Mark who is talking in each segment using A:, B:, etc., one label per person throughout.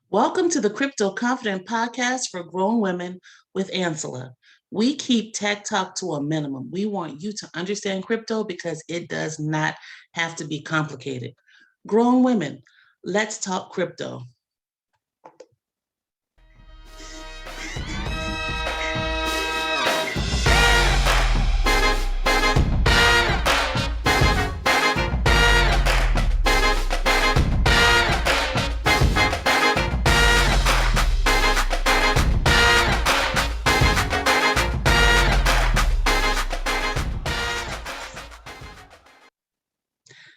A: Welcome to the Crypto Confident Podcast for grown women with Ansylla. We keep tech talk to a minimum. We want you to understand crypto because it does not have to be complicated. Grown women, let's talk crypto.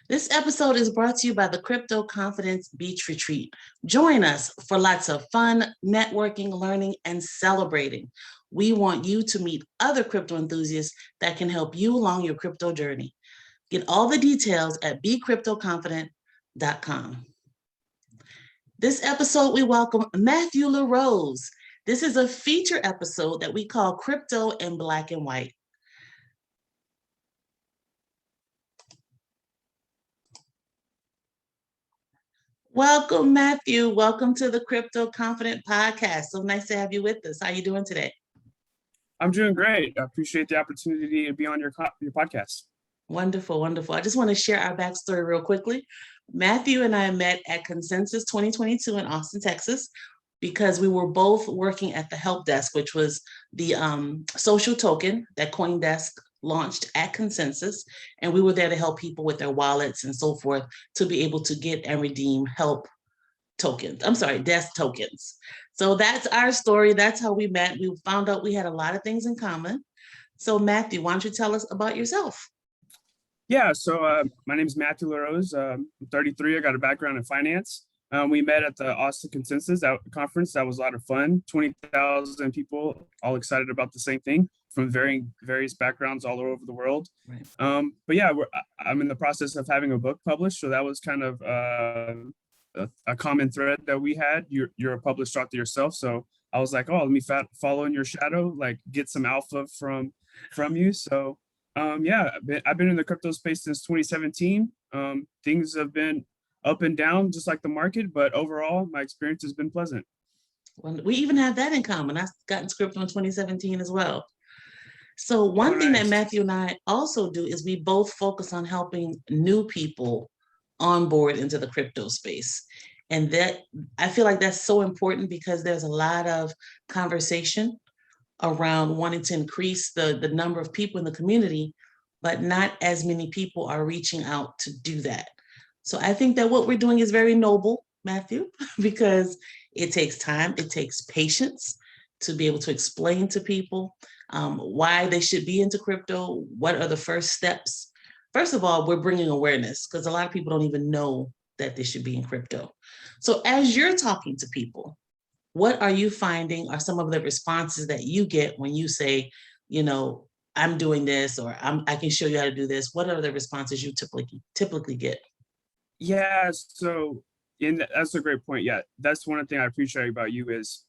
A: This episode is brought to you by the Crypto Confidence Beach Retreat. Join us for lots of fun, networking, learning, and celebrating. We want you to meet other crypto enthusiasts that can help you along your crypto journey. Get all the details at becryptoconfident.com. This episode, we welcome Matthew LaRose. This is a feature episode that we call Crypto in Black and White. Welcome, Matthew. Welcome to the Crypto Confident Podcast. So nice to have you with us. How are you doing today?
B: I'm doing great. I appreciate the opportunity to be on your podcast.
A: Wonderful, wonderful. I just want to share our backstory real quickly. Matthew and I met at Consensus 2022 in Austin, Texas, because we were both working at the help desk, which was the social token that CoinDesk launched at Consensus. And we were there to help people with their wallets and so forth to be able to get and redeem help tokens. Desk tokens. So that's our story. That's how we met. We found out we had a lot of things in common. So Matthew, why don't you tell us about yourself?
B: Yeah, so my name is Matthew LaRose. I'm 33. I got a background in finance. We met at the Austin Consensus conference. That was a lot of fun. 20,000 people, all excited about the same thing from various backgrounds all over the world.
A: Right.
B: But yeah, I'm in the process of having a book published. So that was kind of a common thread that we had. You're a published author yourself. So I was like, oh, let me follow in your shadow, like get some alpha from you. So yeah, I've been in the crypto space since 2017. Things have been up and down, just like the market, but overall, my experience has been pleasant.
A: We even have that in common. I got into crypto in 2017 as well. So one thing that Matthew and I also do is we both focus on helping new people onboard into the crypto space. And that I feel like that's so important because there's a lot of conversation around wanting to increase the number of people in the community, but not as many people are reaching out to do that. So I think that what we're doing is very noble, Matthew, because it takes time, it takes patience to be able to explain to people why they should be into crypto, what are the first steps. First of all, we're bringing awareness because a lot of people don't even know that they should be in crypto. So as you're talking to people, what are you finding are some of the responses that you get when you say, you know, I'm doing this or I can show you how to do this? What are the responses you typically get?
B: Yeah, so that's a great point. Yeah, that's one thing I appreciate about you is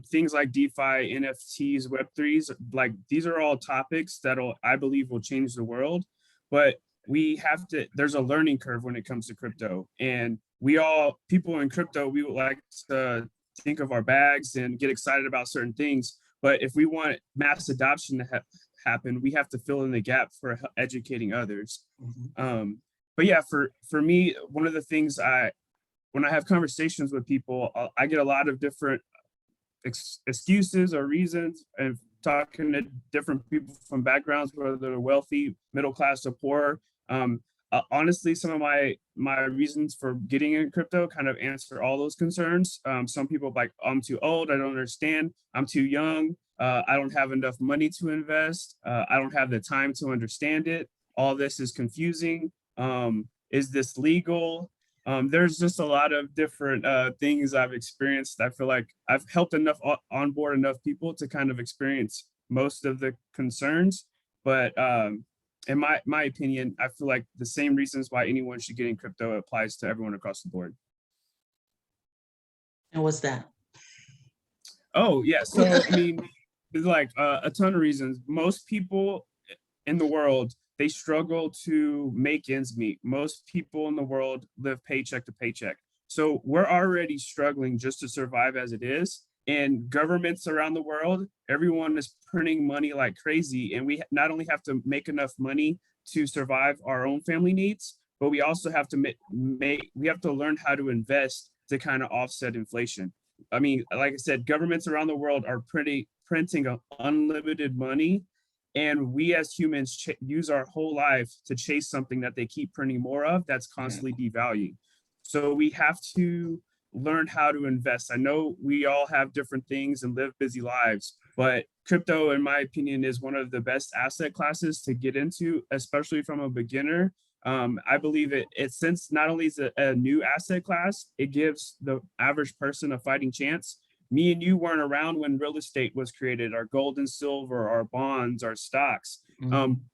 B: things like DeFi, NFTs, Web3s, like these are all topics I believe will change the world. But there's a learning curve when it comes to crypto. And people in crypto, we would like to think of our bags and get excited about certain things. But if we want mass adoption to happen, we have to fill in the gap for educating others. Mm-hmm. But yeah, for me, one of the things when I have conversations with people, I get a lot of different excuses or reasons, and talking to different people from backgrounds, whether they're wealthy, middle class, or poor. Honestly, some of my reasons for getting in crypto kind of answer all those concerns. Some people are like, I'm too old, I don't understand, I'm too young, I don't have enough money to invest, I don't have the time to understand it, all this is confusing. Is this legal? There's just a lot of different things I've experienced. I feel like I've helped onboard enough people to kind of experience most of the concerns. But in my opinion, I feel like the same reasons why anyone should get in crypto applies to everyone across the board.
A: And what's that?
B: Oh, yeah. So, I mean, there's like a ton of reasons. Most people in the world, they struggle to make ends meet. Most people in the world live paycheck to paycheck. So we're already struggling just to survive as it is. And governments around the world, everyone is printing money like crazy. And we not only have to make enough money to survive our own family needs, but we also have to we have to learn how to invest to kind of offset inflation. I mean, like I said, governments around the world are printing unlimited money, and we as humans use our whole life to chase something that they keep printing more of that's constantly devaluing. So we have to learn how to invest. I know we all have different things and live busy lives, but crypto, in my opinion, is one of the best asset classes to get into, especially from a beginner. I believe since not only is it a new asset class, it gives the average person a fighting chance. Me and you weren't around when real estate was created, our gold and silver, our bonds, our stocks.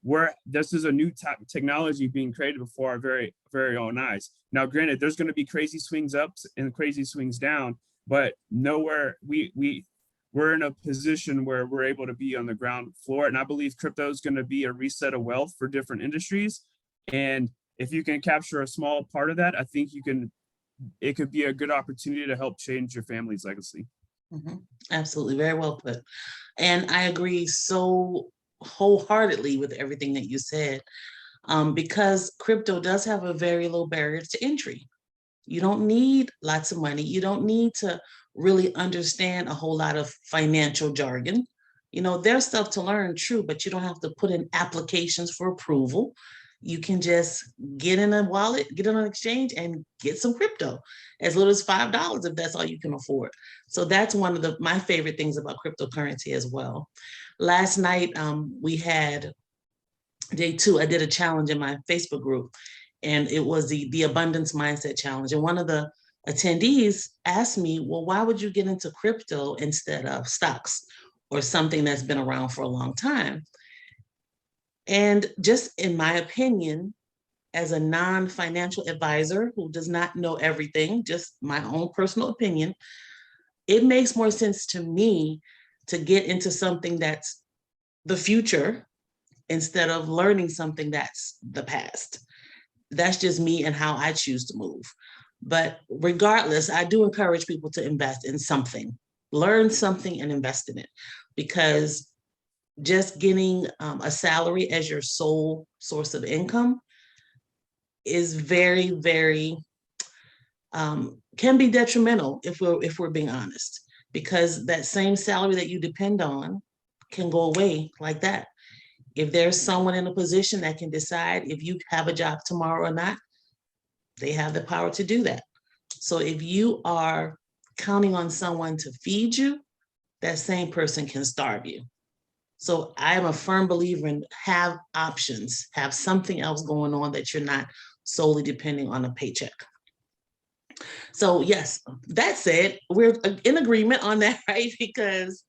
B: Where this is a new technology being created before our very own eyes. Now, granted, there's going to be crazy swings ups and crazy swings down, but nowhere we're in a position where we're able to be on the ground floor. And I believe crypto is going to be a reset of wealth for different industries. And if you can capture a small part of that, I think it could be a good opportunity to help change your family's legacy.
A: Absolutely. Very well put. And I agree so wholeheartedly with everything that you said, because crypto does have a very low barrier to entry. You don't need lots of money. You don't need to really understand a whole lot of financial jargon. There's stuff to learn, true, but you don't have to put in applications for approval. You can just get in a wallet, get on an exchange, and get some crypto as little as $5 if that's all you can afford. So that's one of my favorite things about cryptocurrency as well. Last night, we had day 2. I did a challenge in my Facebook group, and it was the abundance mindset challenge. And one of the attendees asked me, well, why would you get into crypto instead of stocks or something that's been around for a long time? And just in my opinion, as a non-financial advisor who does not know everything, just my own personal opinion, it makes more sense to me to get into something that's the future instead of learning something that's the past. That's just me and how I choose to move. But regardless, I do encourage people to invest in something, learn something and invest in it, because just getting a salary as your sole source of income is very, very, can be detrimental if we're being honest, because that same salary that you depend on can go away like that. If there's someone in a position that can decide if you have a job tomorrow or not, they have the power to do that. So if you are counting on someone to feed you, that same person can starve you. So I am a firm believer in have options, have something else going on that you're not solely depending on a paycheck. So yes, that said, we're in agreement on that, right? Because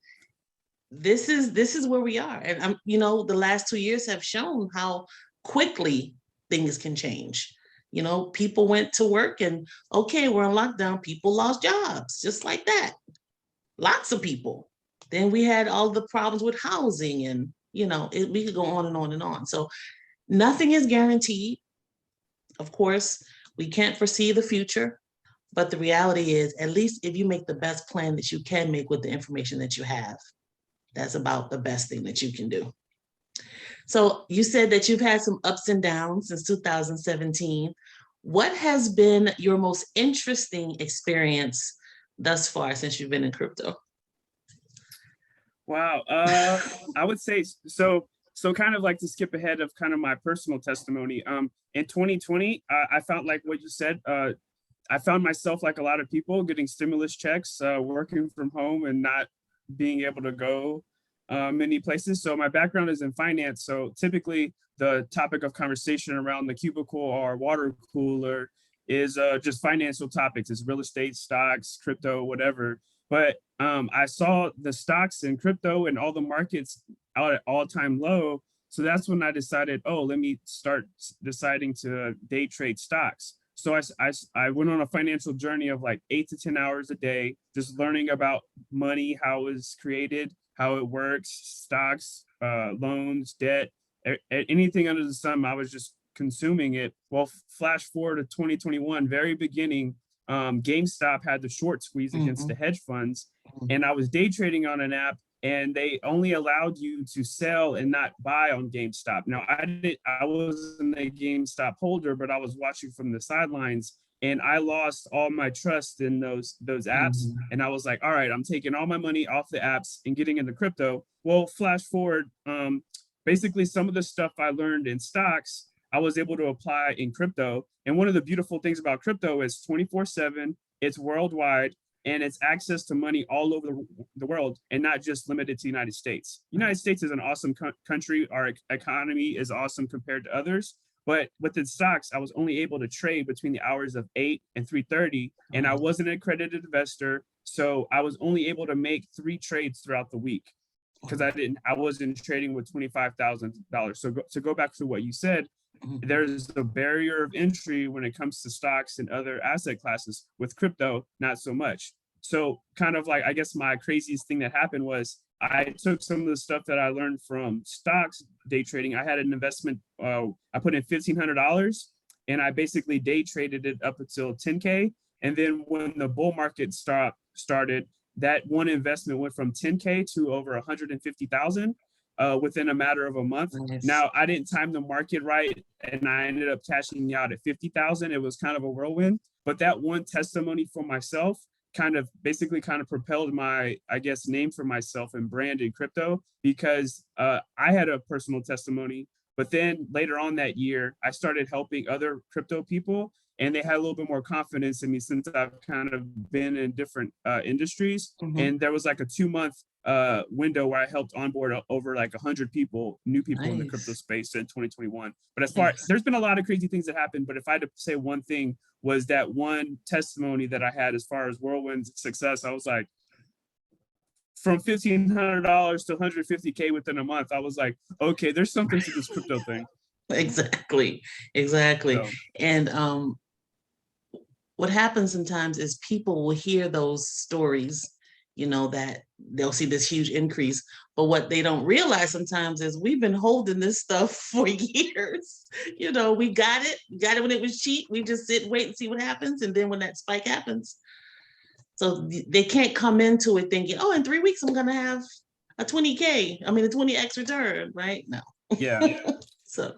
A: this is where we are. And the last 2 years have shown how quickly things can change. People went to work and okay, we're in lockdown. People lost jobs just like that. Lots of people. Then we had all the problems with housing and, we could go on and on and on. So nothing is guaranteed. Of course, we can't foresee the future, but the reality is, at least if you make the best plan that you can make with the information that you have, that's about the best thing that you can do. So you said that you've had some ups and downs since 2017. What has been your most interesting experience thus far since you've been in crypto?
B: Wow. I would say so. So kind of like to skip ahead of kind of my personal testimony. In 2020, I found like what you said. I found myself like a lot of people getting stimulus checks, working from home and not being able to go many places. So my background is in finance. So typically the topic of conversation around the cubicle or water cooler is just financial topics. It's real estate, stocks, crypto, whatever. But I saw the stocks and crypto and all the markets out at all-time low. So that's when I decided, oh, let me start deciding to day trade stocks. So I went on a financial journey of like 8 to 10 hours a day, just learning about money, how it's created, how it works, stocks, loans, debt, anything under the sun. I was just consuming it. Well, flash forward to 2021, very beginning, GameStop had the short squeeze against the hedge funds,
A: Mhm.
B: and I was day trading on an app, and they only allowed you to sell and not buy on GameStop. Now, I wasn't a GameStop holder, but I was watching from the sidelines, and I lost all my trust in those apps.
A: Mhm.
B: And I was like, all right, I'm taking all my money off the apps and getting into crypto. Well, flash forward, basically some of the stuff I learned in stocks, I was able to apply in crypto. And one of the beautiful things about crypto is 24/7, it's worldwide, and it's access to money all over the world, and not just limited to the United States. United States is an awesome country. Our economy is awesome compared to others. But within stocks, I was only able to trade between the hours of 8 and 3:30, and I wasn't an accredited investor. So I was only able to make 3 trades throughout the week because I wasn't trading with $25,000. So to go back to what you said,
A: Mhm.
B: there's a barrier of entry when it comes to stocks and other asset classes. With crypto, not so much. So kind of like, I guess my craziest thing that happened was I took some of the stuff that I learned from stocks day trading. I had an investment, I put in $1,500, and I basically day traded it up until 10K. And then when the bull market started, that one investment went from 10K to over 150,000 within a matter of a month.
A: Nice.
B: Now, I didn't time the market right, and I ended up cashing out at 50,000. It was kind of a whirlwind, but that one testimony for myself kind of propelled my, I guess, name for myself and brand in crypto, because I had a personal testimony. But then later on that year, I started helping other crypto people, and they had a little bit more confidence in me since I've kind of been in different industries.
A: Mhm.
B: And there was like a 2-month window where I helped onboard over like 100 people, new people in the crypto
A: Nice.
B: space in 2021. But as far, there's been a lot of crazy things that happened. But if I had to say one thing, was that one testimony that I had as far as whirlwind success. I was like, from $1,500 to 150K within a month. I was like, okay, there's something to this crypto thing.
A: Exactly.
B: So,
A: And what happens sometimes is people will hear those stories, that they'll see this huge increase. But what they don't realize sometimes is we've been holding this stuff for years. We got it when it was cheap. We just sit and wait and see what happens. And then when that spike happens, so they can't come into it thinking, oh, in 3 weeks, I'm going to have a 20K. I mean, a 20X return, right? No.
B: yeah.
A: So.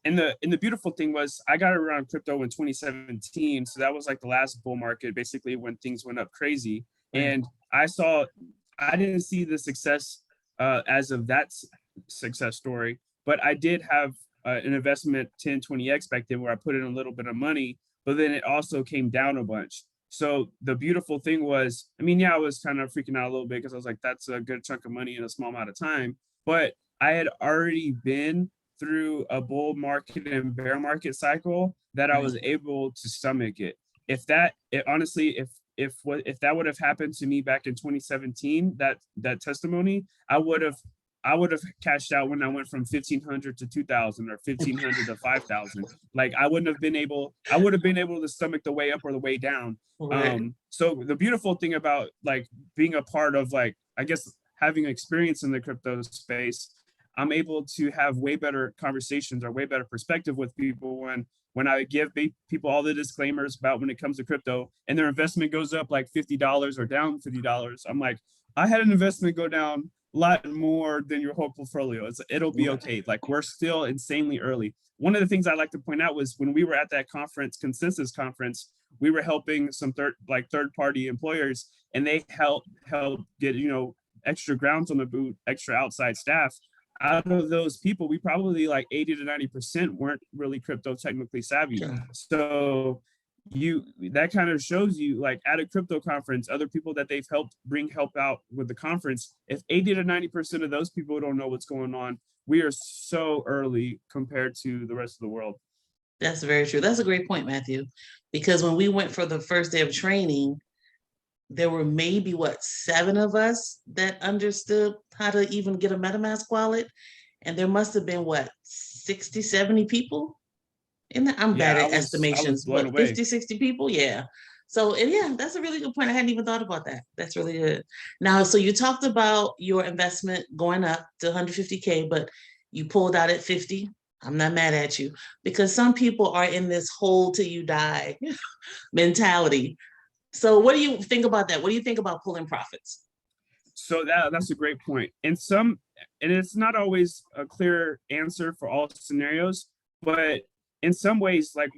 B: And the beautiful thing was I got around crypto in 2017. So that was like the last bull market, basically when things went up crazy.
A: Right.
B: And I didn't see the success as of that success story, but I did have an investment 10, 20X back then where I put in a little bit of money, but then it also came down a bunch. So the beautiful thing was, I mean, yeah, I was kind of freaking out a little bit because I was like, that's a good chunk of money in a small amount of time. But I had already been through a bull market and bear market cycle that I was able to stomach it. If that, honestly, if that would have happened to me back in 2017, that testimony, I would have cashed out when I went from 1,500 to 2,000 or 1,500 to 5,000. Like I would have been able to stomach the way up or the way down.
A: Right.
B: So the beautiful thing about like being a part of, like, I guess, having experience in the crypto space, I'm able to have way better conversations or way better perspective with people when I give people all the disclaimers about when it comes to crypto and their investment goes up like $50 or down $50. I'm like, I had an investment go down a lot more than your whole portfolio. It'll be okay. Like we're still insanely early. One of the things I like to point out was when we were at that consensus conference, we were helping some third party employers, and they help get, extra grounds on the boot, extra outside staff. Out of those people, we probably like 80 to 90% weren't really crypto technically savvy.
A: Sure.
B: So that kind of shows you, like, at a crypto conference, other people that they've helped bring help out with the conference, if 80 to 90% of those people don't know what's going on, we are so early compared to the rest of the world.
A: That's very true. That's a great point, Matthew, because when we went for the first day of training, there were maybe 7 of us that understood how to even get a MetaMask wallet. And there must have been 60, 70 people in that. I'm bad at estimations, but 50, 60 people. Yeah. So, and yeah, that's a really good point. I hadn't even thought about that. That's really good. Now, so you talked about your investment going up to 150K, but you pulled out at 50. I'm not mad at you because some people are in this hold till you die mentality. So what do you think about that? What do you think about pulling profits?
B: So that's a great point. And it's not always a clear answer for all scenarios, but in some ways, like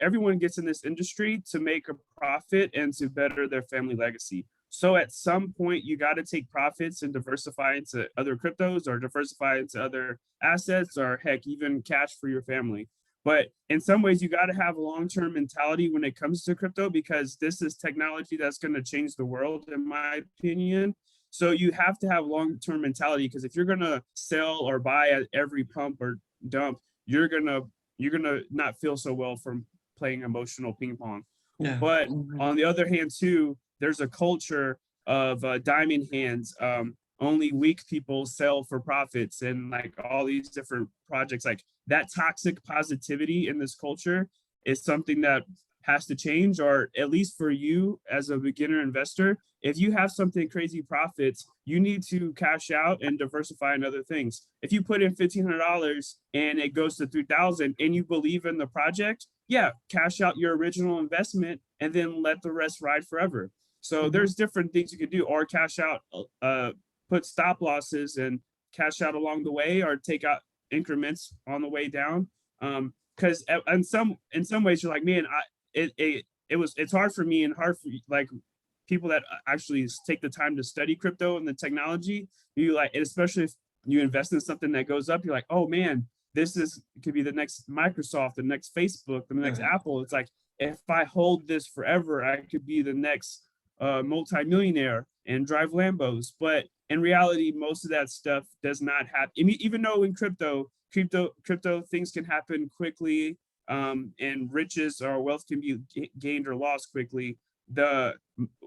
B: everyone gets in this industry to make a profit and to better their family legacy. So at some point, you got to take profits and diversify into other cryptos or diversify into other assets or heck, even cash for your family. But in some ways, you got to have a long-term mentality when it comes to crypto because this is technology that's going to change the world, in my opinion. So you have to have long-term mentality because if you're going to sell or buy at every pump or dump, you're gonna not feel so well from playing emotional ping pong.
A: Yeah.
B: But
A: Mhm.
B: on the other hand, too, there's a culture of diamond hands. Only weak people sell for profits, and like all these different projects, like that toxic positivity in this culture is something that has to change, or at least for you as a beginner investor, if you have something crazy profits, you need to cash out and diversify in other things. If you put in $1,500 and it goes to 3,000 and you believe in the project, yeah, cash out your original investment and then let the rest ride forever. So
A: Mhm.
B: there's different things you could do, or cash out, put stop losses and cash out along the way, or take out increments on the way down. Because in some ways you're like, man, it's hard for me and hard for like people that actually take the time to study crypto and the technology. You like, especially if you invest in something that goes up, you're like, oh man, this is could be the next Microsoft, the next Facebook, the next
A: Right.
B: Apple. It's like if I hold this forever, I could be the next multimillionaire and drive Lambos. But in reality, most of that stuff does not happen. Even though in crypto things can happen quickly, and riches or wealth can be gained or lost quickly. The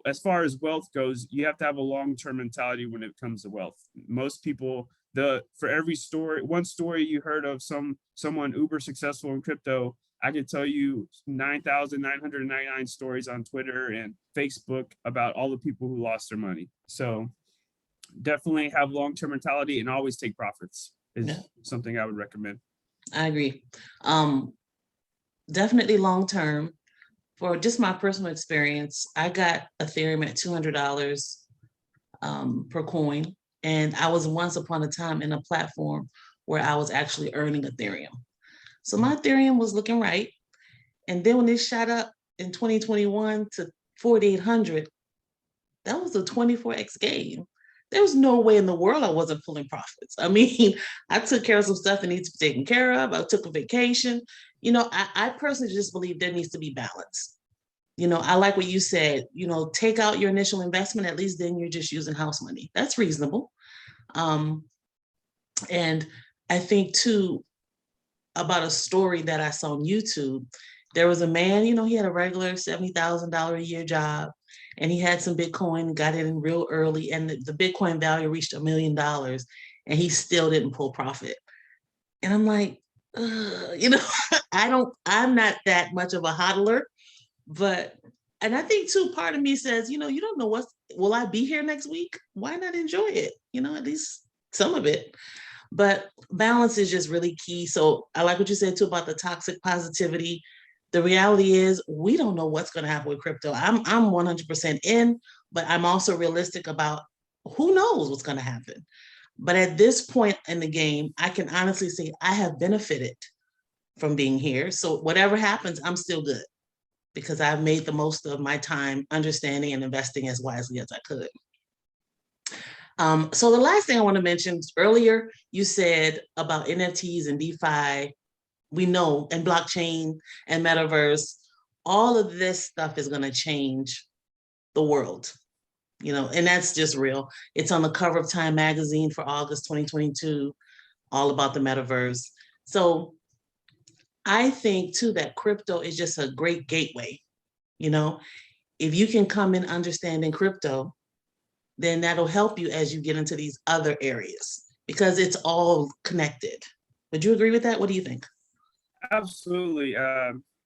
B: As far as wealth goes, you have to have a long-term mentality when it comes to wealth. Most people, for every story, one story you heard of someone uber successful in crypto, I could tell you 9,999 stories on Twitter and Facebook about all the people who lost their money. So definitely have long-term mentality and always take profits
A: Yeah,
B: is something I would recommend.
A: I agree. Um, Definitely long term. For just my personal experience, I got Ethereum at $200 per coin, and I was once upon a time in a platform where I was actually earning Ethereum. So my Ethereum was looking right, and then when it shot up in 2021 to 4,800, that was a 24x gain. There was no way in the world I wasn't pulling profits. I mean, I took care of some stuff that needs to be taken care of. I took a vacation. I personally just believe there needs to be balance. I like what you said, take out your initial investment, at least then you're just using house money. That's reasonable. Um, and I think too about a story that I saw on YouTube. There was a man, he had a regular $70,000 a year job, and he had some Bitcoin, got it in real early, and the Bitcoin value reached $1 million, and he still didn't pull profit. And I'm like, I'm not that much of a hodler, but, and I think too, part of me says, you don't know will I be here next week? Why not enjoy it? At least some of it. But balance is just really key. So I like what you said too about the toxic positivity. The reality is we don't know what's going to happen with crypto. I'm 100% in, but I'm also realistic about who knows what's going to happen. But at this point in the game, I can honestly say I have benefited from being here. So whatever happens, I'm still good because I've made the most of my time understanding and investing as wisely as I could. So the last thing I want to mention, earlier, you said about NFTs and DeFi, we know, and blockchain and metaverse, all of this stuff is going to change the world, and that's just real. It's on the cover of Time magazine for August 2022, all about the metaverse. So I think too that crypto is just a great gateway. You know, if you can come in understanding crypto, then that'll help you as you get into these other areas because it's all connected. Would you agree with that? What do you think?
B: Absolutely.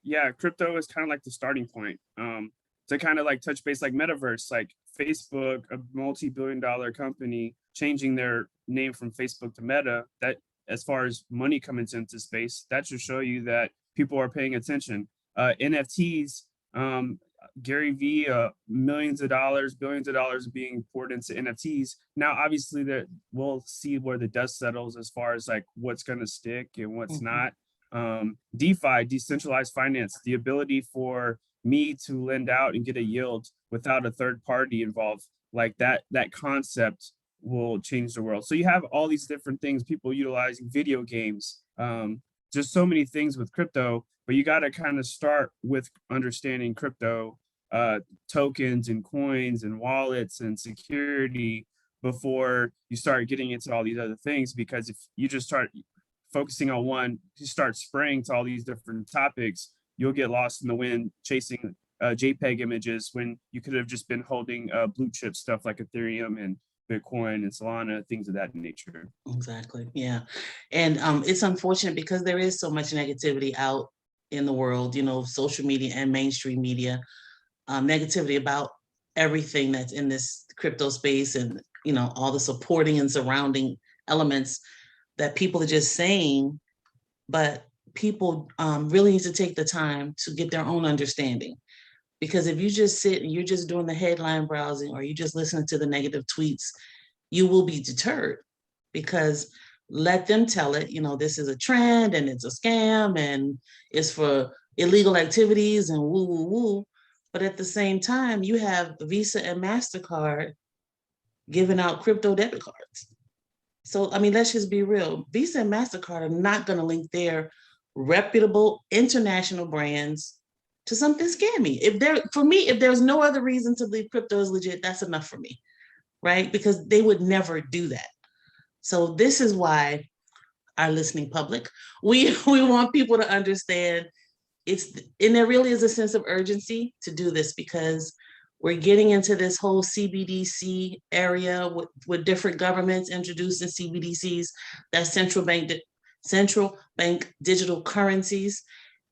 B: Yeah, crypto is kind of like the starting point. To kind of like touch base like metaverse, like Facebook, a multi-billion-dollar company changing their name from Facebook to Meta, that as far as money coming into space, that should show you that people are paying attention. NFTs, Gary V, millions of dollars, billions of dollars being poured into NFTs. Now, obviously, that we'll see where the dust settles as far as like what's going to stick and what's not. DeFi, decentralized finance, the ability for me to lend out and get a yield without a third party involved, like that concept will change the world. So you have all these different things, people utilizing video games, just so many things with crypto, but you got to kind of start with understanding crypto, tokens and coins and wallets and security before you start getting into all these other things. Because if you just start focusing on one, you start spraying to all these different topics, you'll get lost in the wind chasing JPEG images when you could have just been holding blue chip stuff like Ethereum and Bitcoin and Solana, things of that nature.
A: Exactly. Yeah. And it's unfortunate because there is so much negativity out in the world, you know, social media and mainstream media, negativity about everything that's in this crypto space, and, you know, all the supporting and surrounding elements that people are just saying, but people really need to take the time to get their own understanding. Because if you just sit and you're just doing the headline browsing, or you just listening to the negative tweets, you will be deterred. Because let them tell it, you know, this is a trend and it's a scam and it's for illegal activities and woo, woo, woo. But at the same time, you have Visa and MasterCard giving out crypto debit cards. So, I mean, let's just be real. Visa and MasterCard are not going to link their reputable international brands to something scammy. For me, if there's no other reason to believe crypto is legit, that's enough for me, right? Because they would never do that. So this is why our listening public, we want people to understand and there really is a sense of urgency to do this, because we're getting into this whole CBDC area with different governments introducing CBDCs, that's central bank digital currencies.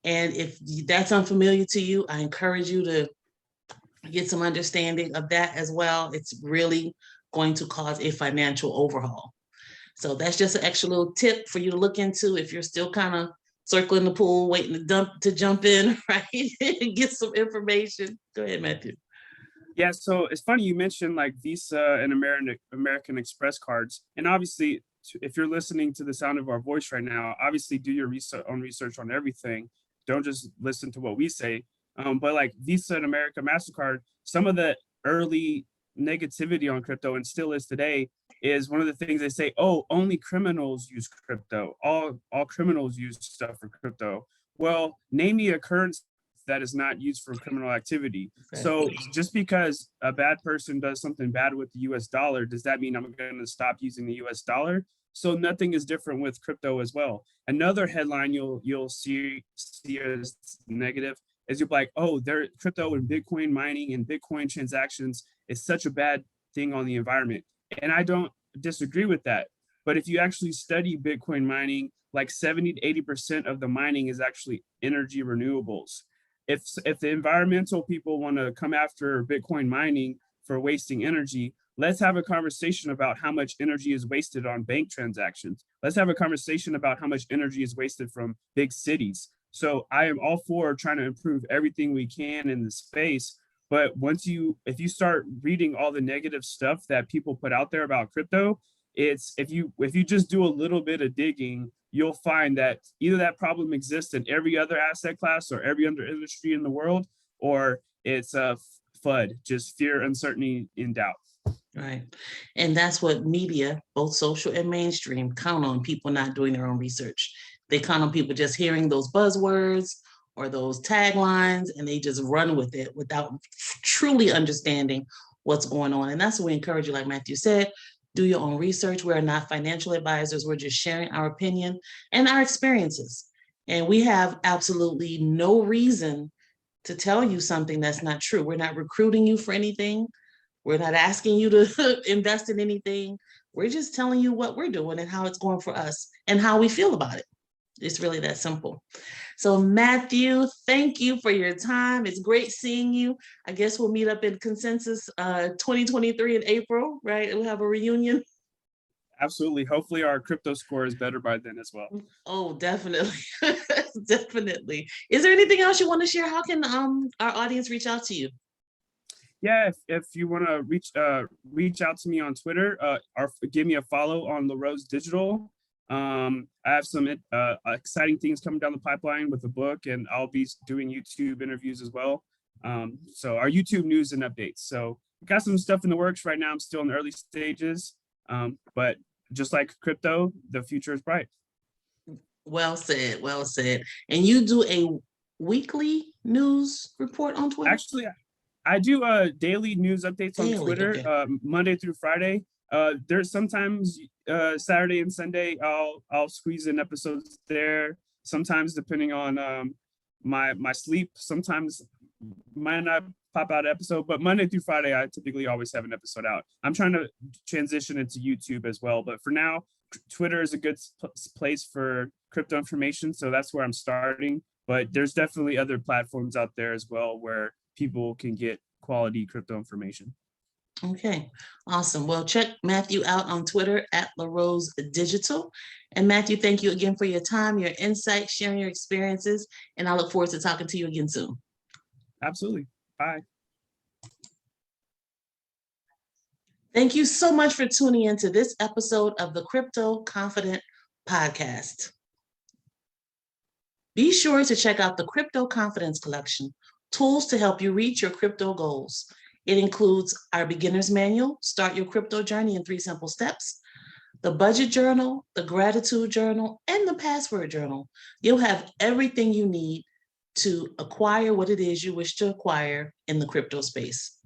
A: And if that's unfamiliar to you, I encourage you to get some understanding of that as well. It's really going to cause a financial overhaul. So that's just an extra little tip for you to look into if you're still kind of circling the pool, waiting to jump in, right? Get some information. Go ahead, Matthew.
B: Yeah, so it's funny you mentioned like Visa and American Express cards, and obviously, if you're listening to the sound of our voice right now, obviously do your own research on everything. Don't just listen to what we say. But like Visa and American Mastercard, some of the early negativity on crypto, and still is today, is one of the things they say, oh, only criminals use crypto. All criminals use stuff for crypto. Well, name me a currency that is not used for criminal activity. So just because a bad person does something bad with the US dollar, does that mean I'm going to stop using the US dollar? So nothing is different with crypto as well. Another headline you'll see as negative is you'll be like, oh, crypto and Bitcoin mining and Bitcoin transactions is such a bad thing on the environment. And I don't disagree with that. But if you actually study Bitcoin mining, like 70 to 80% of the mining is actually energy renewables. If the environmental people want to come after Bitcoin mining for wasting energy, let's have a conversation about how much energy is wasted on bank transactions. Let's have a conversation about how much energy is wasted from big cities. So I am all for trying to improve everything we can in the space. But if you start reading all the negative stuff that people put out there about crypto, if you just do a little bit of digging, you'll find that either that problem exists in every other asset class or every other industry in the world, or it's a FUD, just fear, uncertainty, and doubt.
A: Right. And that's what media, both social and mainstream, count on people not doing their own research. They count on people just hearing those buzzwords or those taglines, and they just run with it without truly understanding what's going on. And that's what we encourage you, like Matthew said, do your own research. We're not financial advisors. We're just sharing our opinion and our experiences. And we have absolutely no reason to tell you something that's not true. We're not recruiting you for anything. We're not asking you to invest in anything. We're just telling you what we're doing and how it's going for us and how we feel about it. It's really that simple. So Matthew, thank you for your time. It's great seeing you. I guess we'll meet up in Consensus 2023 in April, right? We'll have a reunion.
B: Absolutely. Hopefully our crypto score is better by then as well.
A: Oh, definitely. Definitely. Is there anything else you want to share? How can our audience reach out to you?
B: Yeah, if you want to reach out to me on Twitter, or give me a follow on LaRose Digital. I have some exciting things coming down the pipeline with the book, and I'll be doing YouTube interviews as well. So our YouTube news and updates. So we got some stuff in the works right now. I'm still in the early stages, but just like crypto, the future is bright.
A: Well said. Well said. And you do a weekly news report on Twitter?
B: Actually, I do daily news updates on
A: Daily,
B: Twitter,
A: okay.
B: Monday through Friday. There's sometimes Saturday and Sunday I'll squeeze in episodes there. Sometimes depending on my sleep, sometimes might not pop out an episode, but Monday through Friday I typically always have an episode out. I'm trying to transition into YouTube as well, but for now, Twitter is a good place for crypto information, so that's where I'm starting. But there's definitely other platforms out there as well where people can get quality crypto information.
A: Okay, awesome. Well, check Matthew out on Twitter at LaRose Digital. And Matthew, thank you again for your time, your insights, sharing your experiences, and I look forward to talking to you again soon.
B: Absolutely. Bye.
A: Thank you so much for tuning into this episode of the Crypto Confident Podcast. Be sure to check out the Crypto Confidence Collection, tools to help you reach your crypto goals. It includes our beginner's manual, Start Your Crypto Journey in 3 Simple Steps, the budget journal, the gratitude journal, and the password journal. You'll have everything you need to acquire what it is you wish to acquire in the crypto space.